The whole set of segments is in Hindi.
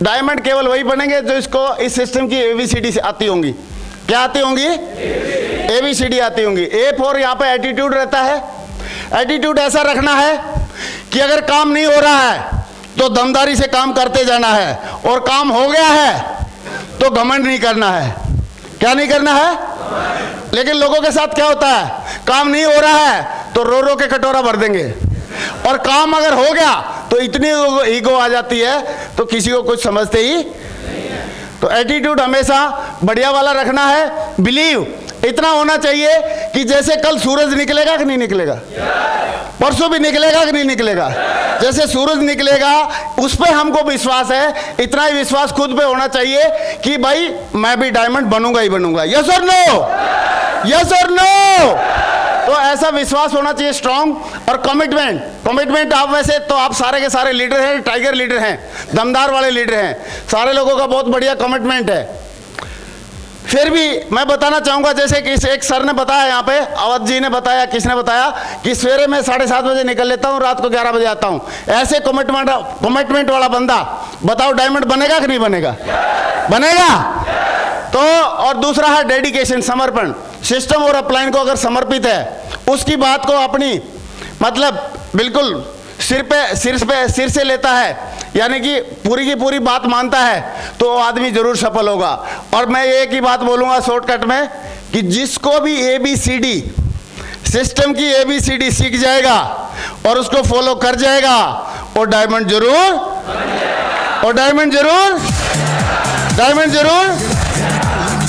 डायमंड केवल वही बनेंगे जो इसको इस सिस्टम की एबीसीडी से आती होंगी। क्या आती होंगी? एबीसीडी आती होंगी। ए फॉर यहाँ पे एटीट्यूड रहता है। एटीट्यूड ऐसा रखना है कि अगर काम नहीं हो रहा है तो दमदारी से काम करते जाना है, और काम हो गया है तो घमंड नहीं करना है। क्या नहीं करना है? लेकिन लोगों के साथ क्या होता है, काम नहीं हो रहा है तो रो रो के कटोरा भर देंगे, और काम अगर हो गया तो इतनी ईगो आ जाती है तो किसी को कुछ समझते ही। तो एटीट्यूड हमेशा बढ़िया वाला रखना है। बिलीव इतना होना चाहिए कि जैसे कल सूरज निकलेगा कि नहीं निकलेगा, परसों भी निकलेगा कि नहीं निकलेगा, जैसे सूरज निकलेगा उस पे हमको विश्वास है, इतना ही विश्वास खुद पे होना चाहिए कि भाई मैं भी डायमंड बनूंगा ही बनूंगा। यस और नो? यस और नो? तो ऐसा विश्वास होना चाहिए स्ट्रांग। और कमिटमेंट, कमिटमेंट आप वैसे तो आप सारे के सारे लीडर हैं, टाइगर लीडर हैं, दमदार वाले लीडर हैं, सारे लोगों का बहुत बढ़िया कमिटमेंट है। फिर भी मैं बताना चाहूंगा, जैसे कि एक सर ने बताया यहाँ पे, अवध जी ने बताया, किसने बताया कि सवेरे मैं 7:30 बजे निकल लेता हूँ, रात को 11 बजे आता हूँ। ऐसे कमिटमेंट वाला बंदा बताओ डायमंड बनेगा कि नहीं बनेगा? बनेगा। तो और दूसरा है डेडिकेशन, समर्पण। सिस्टम और अपलाइन को अगर समर्पित है, उसकी बात को अपनी मतलब बिल्कुल सिर से लेता है, यानी कि पूरी की पूरी बात मानता है, तो आदमी जरूर सफल होगा। और मैं एक ही बात बोलूंगा शॉर्टकट में कि जिसको भी एबीसीडी, सिस्टम की एबीसीडी सीख जाएगा और उसको फॉलो कर जाएगा, और डायमंड जरूर, और डायमंड जरूर, डायमंड जरूर।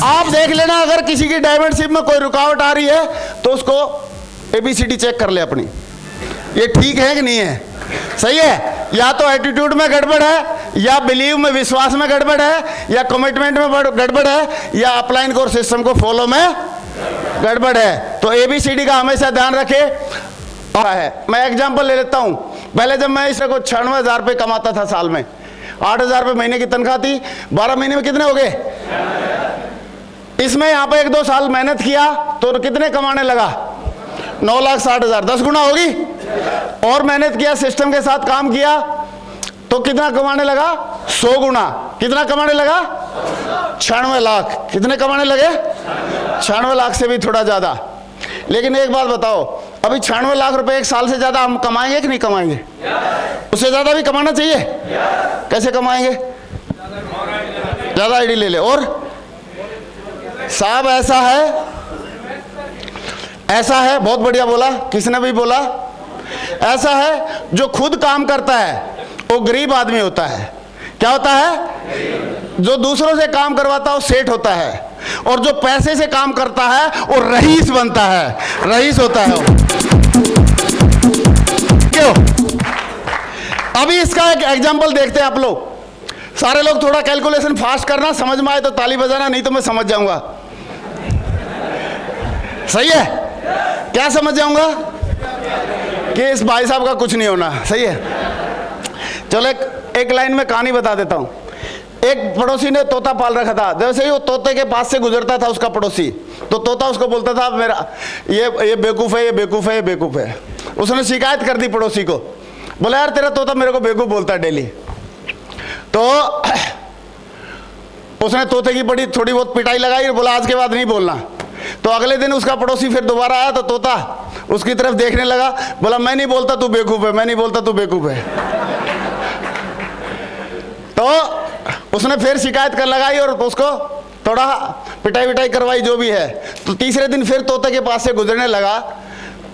आप देख लेना, अगर किसी की डायमंडशिप में कोई रुकावट आ रही है तो उसको एबीसीडी चेक कर ले अपनी, ये ठीक है कि नहीं है, सही है। या तो एटीट्यूड में गड़बड़ है, या बिलीव में, विश्वास में गड़बड़ है, या कमिटमेंट में गड़बड़ है, या अपलाइन कोर सिस्टम को फॉलो में गड़बड़ है। तो एबीसीडी का हमेशा ध्यान रखे। मैं एग्जांपल ले लेता हूं। पहले जब मैं इसको 96,000 रुपये कमाता था साल में, 8,000 रुपये महीने की तनख्वाह थी, 12 महीने में कितने हो गए? इसमें यहाँ पे 1-2 साल मेहनत किया तो कितने कमाने लगा? 9,60,000, 10 गुना होगी। और मेहनत किया, सिस्टम के साथ काम किया तो कितना कमाने लगा? 100 गुना। कितना कमाने लगा? 96 लाख। कितने कमाने लगे? 96 लाख से भी थोड़ा ज्यादा। लेकिन एक बात बताओ, अभी 96 लाख रुपए एक साल से ज्यादा हम कमाएंगे कि नहीं कमाएंगे? उससे ज्यादा भी कमाना चाहिए। कैसे कमाएंगे? ज्यादा आईडी ले ले। और साहब ऐसा है, बहुत बढ़िया बोला, किसने भी बोला, ऐसा है जो खुद काम करता है वो गरीब आदमी होता है। क्या होता है? जो दूसरों से काम करवाता है वो सेठ होता है, और जो पैसे से काम करता है वो रईस बनता है, रईस होता है। क्यों? अभी इसका एक एग्जांपल देखते हैं आप लोग। सारे लोग थोड़ा कैलकुलेशन फास्ट करना, समझ में आए तो ताली बजाना, नहीं तो मैं समझ जाऊंगा। सही है? क्या समझ जाऊंगा? कि इस भाई साहब का कुछ नहीं होना। सही है? चलो एक लाइन में कहानी बता देता हूं। एक पड़ोसी ने तोता पाल रखा था। जैसे ही वो तोते के पास से गुजरता था उसका पड़ोसी, तो तोता उसको बोलता था मेरा ये बेवकूफ है, ये बेवकूफ है, ये बेवकूफ है। उसने शिकायत कर दी पड़ोसी को, बोला यार तेरा तोता मेरे को बेवकूफ बोलता है डेली। तो उसने तोते की बड़ी थोड़ी बहुत पिटाई लगाई और बोला आज के बाद नहीं बोलना। तो अगले दिन उसका पड़ोसी फिर दोबारा आया तो तोता उसकी तरफ देखने लगा, बोला मैं नहीं बोलता तू बेवकूफ है, मैं नहीं बोलता तू बेवकूफ है। तो उसने फिर शिकायत कर लगाई और उसको थोड़ा पिटाई विटाई करवाई, जो भी है। तो तीसरे दिन फिर तोते के पास से गुजरने लगा,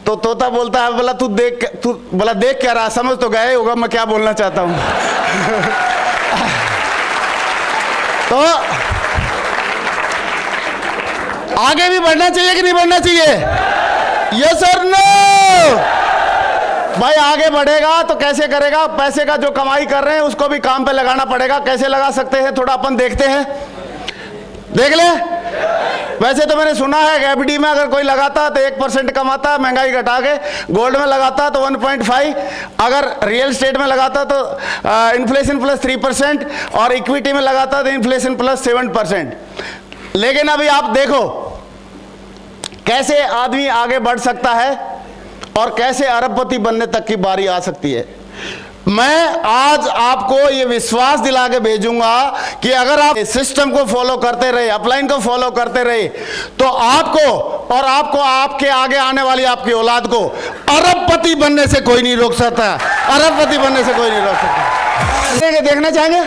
तो तोता बोलता है, बोला तू देख क्या रहा, समझ तो गए होगा मैं क्या बोलना चाहता हूं। तो आगे भी बढ़ना चाहिए कि नहीं बढ़ना चाहिए? यस और नो? भाई आगे बढ़ेगा तो कैसे करेगा? पैसे का जो कमाई कर रहे हैं उसको भी काम पे लगाना पड़ेगा। कैसे लगा सकते हैं थोड़ा अपन देखते हैं, देख ले। वैसे तो मैंने सुना है एफडी में अगर कोई लगाता तो 1% कमाता है, महंगाई घटा के। गोल्ड में लगाता तो 1.5, अगर रियल स्टेट में लगाता तो इन्फ्लेशन प्लस 3%, और इक्विटी में लगाता तो इन्फ्लेशन प्लस 7%। लेकिन अभी आप देखो कैसे आदमी आगे बढ़ सकता है और कैसे अरबपति बनने तक की बारी आ सकती है। मैं आज आपको ये विश्वास दिला के भेजूंगा कि अगर आप इस सिस्टम को फॉलो करते रहे, अपलाइन को फॉलो करते रहे, तो आपको और आपको आपके आगे आने वाली आपकी औलाद को अरबपति बनने से कोई नहीं रोक सकता। अरबपति बनने से कोई नहीं रोक सकता। देखना चाहेंगे?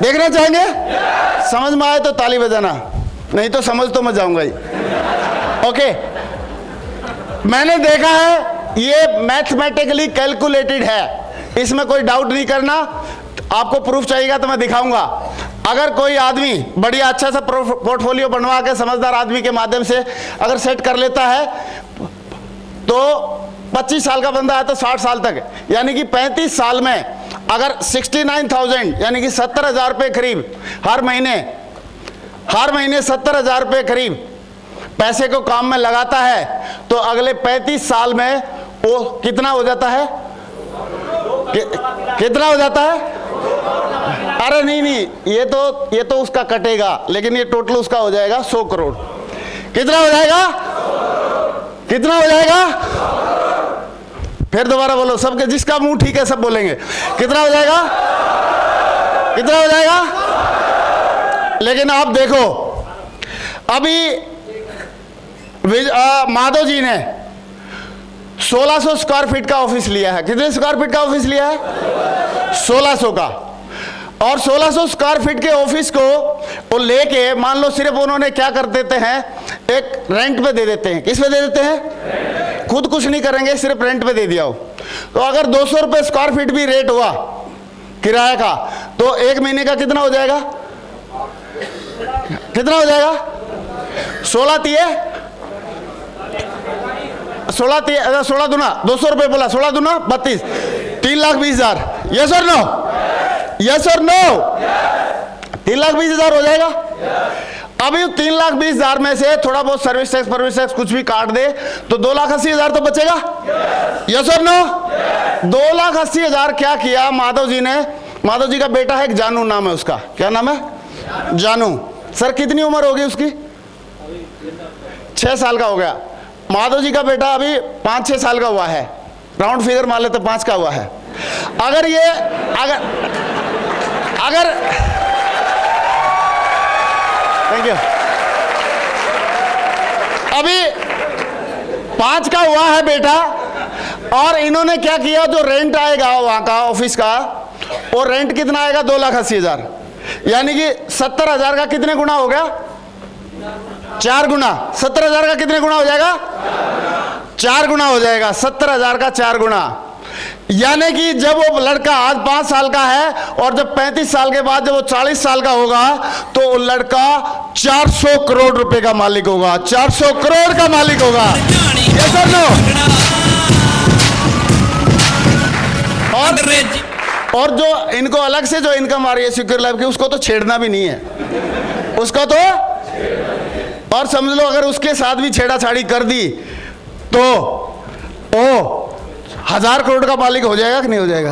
देखना चाहेंगे? समझ में आए तो ताली बजाना, नहीं तो समझ तो मैं जाऊंगा ही। ओके, मैंने देखा है ये मैथमेटिकली कैलकुलेटेड है, इसमें कोई डाउट नहीं करना। आपको प्रूफ चाहिएगा तो मैं दिखाऊंगा। अगर कोई आदमी बढ़िया अच्छा सा पोर्टफोलियो बनवा के समझदार आदमी के माध्यम से अगर सेट कर लेता है तो 25 साल का बंदा है तो 60 साल तक, यानी कि 35 साल में अगर 69,000 यानी कि 70,000 रुपये करीब हर महीने 70,000 रुपये करीब पैसे को काम में लगाता है, तो अगले 35 साल में वो कितना हो जाता है? कितना हो जाता है? अरे नहीं, ये तो उसका कटेगा, लेकिन ये टोटल उसका हो जाएगा 100 करोड़। कितना हो जाएगा? कितना हो जाएगा? फिर दोबारा बोलो, सबके जिसका मुंह ठीक है सब बोलेंगे। कितना हो जाएगा? कितना हो जाएगा? लेकिन आप देखो, अभी माधव जी ने 1600 स्क्वायर फीट का ऑफिस लिया है। कितने स्क्वायर फीट का ऑफिस लिया है? 1600 का। और 1600 स्क्वायर फीट के ऑफिस को वो लेके मान लो सिर्फ उन्होंने क्या कर देते हैं, एक रेंट पे दे देते हैं। किस पे दे देते हैं? खुद कुछ नहीं करेंगे, सिर्फ रेंट पे दे दिया हो। तो अगर 200 रुपये स्क्वायर फीट भी रेट हुआ किराए का, तो एक महीने का कितना हो जाएगा? कितना हो जाएगा? 16 दूना 200 रुपये बोला, 16 दूना 32, 3,20,000। यस और नो? यस और नो? 3,20,000 हो जाएगा। अभी 3,20,000 में से थोड़ा बहुत सर्विस टैक्स कुछ भी काट दे तो 2,80,000 तो बचेगा। यस और नो? 2,80,000 क्या किया माधव जी ने? माधव जी का बेटा है, एक जानू नाम है उसका। क्या नाम है? जानू। सर कितनी उम्र होगी उसकी? 6 साल का हो गया। माधव जी का बेटा अभी 5-6 साल का हुआ है, राउंड फिगर मान लेते 5 का हुआ है। अगर थैंक यू, अभी 5 का हुआ है बेटा, और इन्होंने क्या किया, जो रेंट आएगा वहां का ऑफिस का, वो रेंट कितना आएगा? 2,80,000, यानी कि 70,000 का कितने गुना हो गया? 4 गुना। 70,000 का कितने गुना हो जाएगा? 4 गुना हो जाएगा। 70,000 का 4 गुना, यानी कि जब वो लड़का आज 5 साल का है और जब 35 साल के बाद जब वो 40 साल का होगा तो वो लड़का 400 करोड़ रुपए का मालिक होगा। 400 करोड़ का मालिक होगा। ये सर नो? और जो इनको अलग से जो इनकम आ रही है सिक्योर लाइफ की, उसको तो छेड़ना भी नहीं है, उसको तो, और समझ लो अगर उसके साथ भी छेड़ाछाड़ी कर दी तो ओ 1,000 करोड़ का मालिक हो जाएगा कि नहीं हो जाएगा?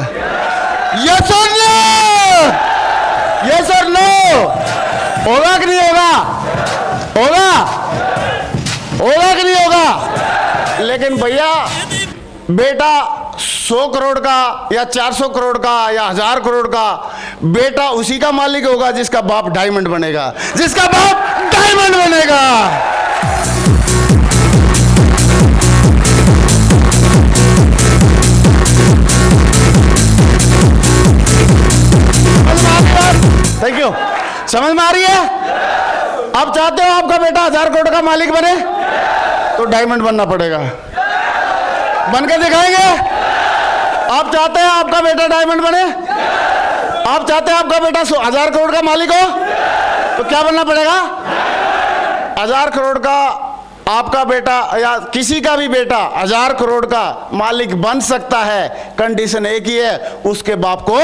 यस और नो? यस और नो? होगा कि नहीं होगा? होगा? होगा कि नहीं होगा? लेकिन भैया बेटा 100 करोड़ का या 400 करोड़ का या 1,000 करोड़ का बेटा उसी का मालिक होगा जिसका बाप डायमंड बनेगा, जिसका बाप डायमंड बनेगा। Thank you. समझ में आ रही है? आप चाहते हो आपका बेटा 1,000 करोड़ का मालिक बने तो डायमंड बनना पड़ेगा। बन के दिखाएंगे? आप चाहते हैं आपका बेटा डायमंड बने? आप चाहते हैं आपका बेटा 1,000 करोड़ का मालिक हो तो क्या बनना पड़ेगा? 1,000 करोड़ का आपका बेटा या किसी का भी बेटा 1,000 करोड़ का मालिक बन सकता है। कंडीशन एक ही है, उसके बाप को